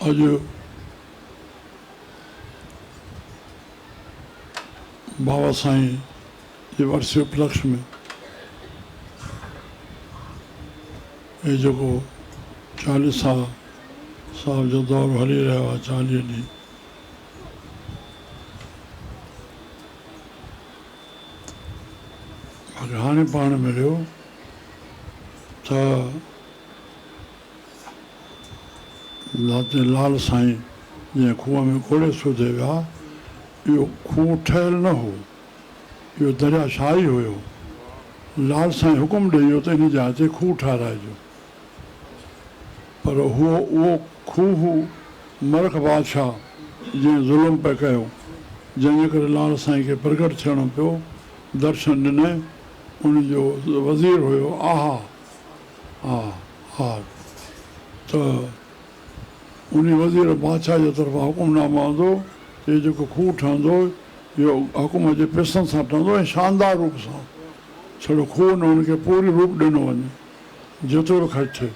अॼु बाबा साईं जे वर्सी उपलक्ष्य में ये जेको 40 साल जो दौर हली रहियो आहे 40 ॾींहं बाक़ी हाणे पाण मिलियो त लाल साईं जीअं खूह में कोड़े सूधे विया इहो खूह ठहियल न हो इहो दरिया शाही हुयो लाल साईं हुकुम ॾेई वियो त इन जाइ ते खूह ठाहिराइजो पर उहो खूह मरख बादशाह जीअं ज़ुल्म पिया कयो जंहिंजे करे लाल साईं खे प्रगट थियणो पियो दर्शन ॾिनई उनजो वज़ीर हुयो आहा हा त उन वज़ीर बादशाह जे तरफ़ां हुकुमनामो आंदो इहो जेको खूह ठहंदो इहो हुकुम जे पैसनि सां ठहंदो ऐं शानदार रूप सां छड़ो खूह न हुनखे पूरी रूप ॾिनो वञे जेतिरो ख़र्चु थिए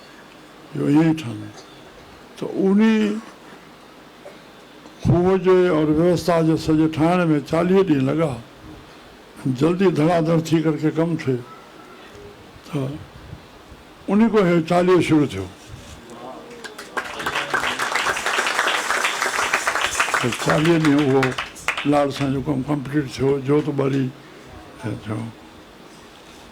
इहो ईअं ई ठहंदो त उन खूह जे और व्यवस्था जे सॼे ठाहिण में 40 ॾींहं लॻा जल्दी धड़ाधड़ थी करके कमु थिए त उन खां हे 40 शुरू थियो 40 ॾींहं उहो लाल साईं जो कमु कंप्लीट थियो जोत ॿारी थियो